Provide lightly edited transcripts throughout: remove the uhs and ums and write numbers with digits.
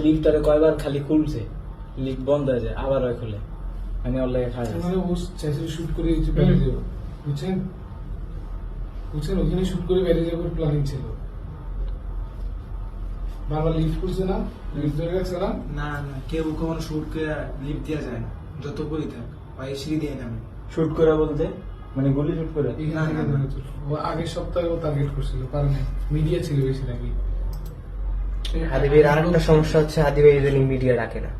লিফটারে কয়বার খালি খুলছে, লিফট বন্ধ হয়ে যায় আবার হয় খুলে। আমি ওর লাগে খাই শুট করে বেরিয়ে যাবো, বুঝছেন বুঝছেন, ওখানে শুট করে বেরিয়ে যাবো প্ল্যানিং ছিল। বারবার লিফট করছে না, লিফট ধরে গেছে না। না না, কেউ কখনো শুট করে লিফট দেওয়া যায় না, যত করি থাক ভাই সিঁড়ি দিয়ে নামে। শুট করে বলতে মানে গুলি শুট করে? ও আগের সপ্তাহে ও টার্গেট করছিল, পারে নাই, মিডিয়া ছিল বেশি নাকি। হাদি ভাইয়ের আরেকটা সমস্যা হচ্ছে, হাদি ভাই ইদানিং মিডিয়া ডাকে না।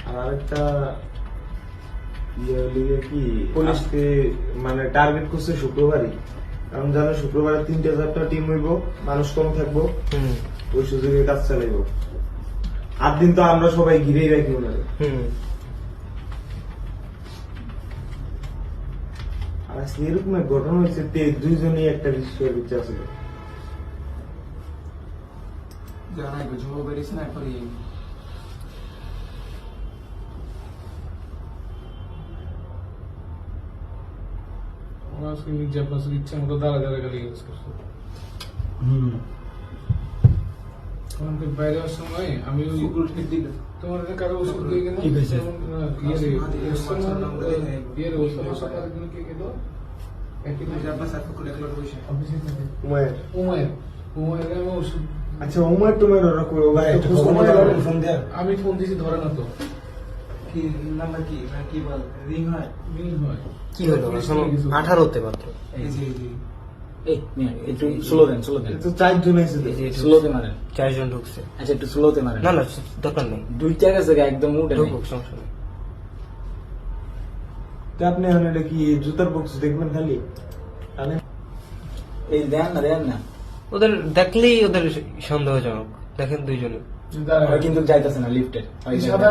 আর আরেকটা কি পুলিশকে মানে টার্গেট করছে শুক্রবারই, কারণ জানো শুক্রবারে 3-4টা টিম হইব, মানুষ কম থাকবো, ওই সুযোগে কাজ চালাইব। 8 দিন তো আমরা সবাই ঘিরেই রাখি ওনারে। আর আজকে এরকম এক ঘটনা হয়েছে, 2জনই একটা বিষয়ের বিচার ছিল। জানাই ঝোঁ বেরিয়েছে না এখন। ইচ্ছা মতো দাঁড়া দাঁড়া গালি ইউজ করছো। বাইরে যাওয়ার সময় আমি তোমার কারো ওষুধ দিয়ে গেলাম, আচ্ছা উমার টুমার ওরা আমি ফোন দিয়েছি ধরে না তো। কি নাম্বার কি না কি বল রিং হয়, রিং হয় কি হলো 18তে মাত্র। এই যে একটু স্লো দেন, স্লো দেন। তো 4 জন এসে স্লোতে মারেন। 4 জন ঢুকছে। আচ্ছা একটু স্লোতে মারেন। না না দরকার নেই, 2-4 জায়গায় একদম উঠে ঢুকুক, সমস্যা নেই। তো আপনি এখন এটা কি জুতার বক্স দেখবেন খালি? এই দেন না, দেন না। ওদের দেখলেই ওদের সন্দেহজনক। দেখেন 2জনে কিন্তু যাইতেছে না লিফটে। সাদা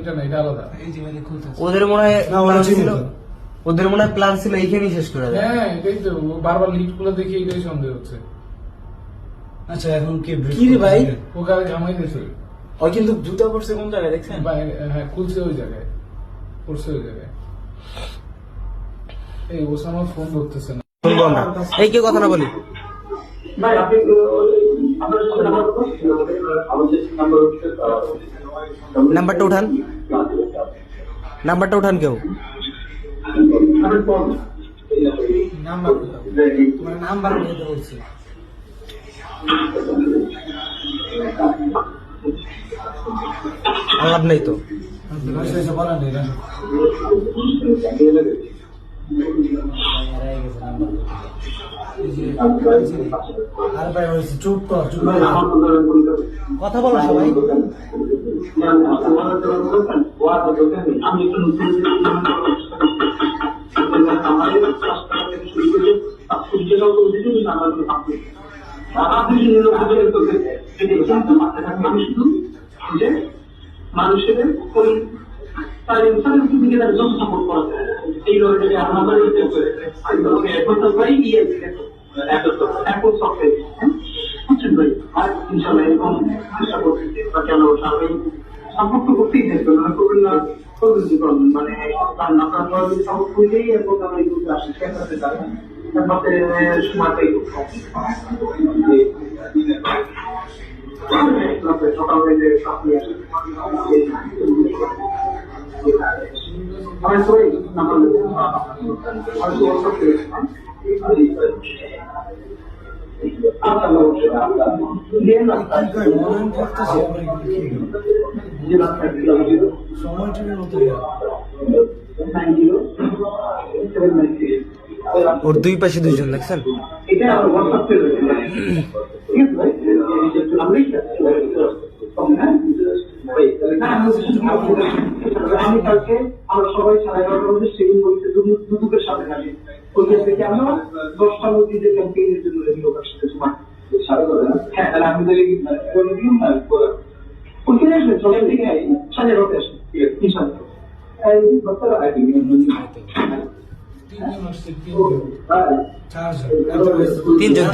এটা না, এটা আলাদা। এই যে মানে খুলতে ওদের মনে হয় না, ওরা প্ল্যান ছিল, চিন্তা। ওদের মনে হয় প্ল্যান ছিল এইখানেই শেষ করে দেয়। হ্যাঁ এটাই তো, বারবার লিফট গুলো দেখে এটাই সন্দেহ হচ্ছে। আচ্ছা এখন কি রে ভাই? ও গাড়ি জামাই দিয়েছে, ও কিন্তু জুতা পড়ছে কোন জায়গায় দেখছেন? হ্যাঁ খুলছে ওই জায়গায়, পড়ছে ওই জায়গায়। এই ওসামা ফোন ধরতেছে না। শুনবো আমরা, এই কেউ কথা না বলি। নাম্বারটা উঠান, নাম্বারটা উঠান কেউ। নাম্বার তোমার নাম্বার নিয়ে বলছি। লাভ নেই তো। চুপ কর, চুপ কথা বলো সবাই। মানুষের সাপোর্ট করা যায় এই লড়াইটাকে আমাদের এখন সফটওয়্যার বুঝছেন ভাই। আর ইনশাল্লাহ এরকম চেষ্টা করতেছি বা কেন আমি সাপোর্ট তো করতেই থাকবে, মানে করবেন না, করবেন কি করবেন, মানে আপনার যদি সাপোর্ট করলেই এখন আমরা এই গ্রুপে আসি শেখাতে চাই, তারপরে সময়টাই খুব সকালে যে আপনি আসেন আমার সবাই নাম্বার ওর 2 পাশে 2জন দেখছেন। এটা আমার হোয়াটসঅ্যাপ ঠিক আছে ভাই, আমি কালকে আমরা সবাই 11:30টার মধ্যে সেভিং করতে দুদুকের সাথে থাকি, ওইখান থেকে আমরা 10টার মধ্যে যে ক্যাম্পেইনের জন্য লোক আসছে সময় হ্যাঁ, তাহলে আমি করে দিন ওইখানে আসবেন, সকাল থেকে 11:30 আসবেন, ইনশাআল্লাহ। তিনজন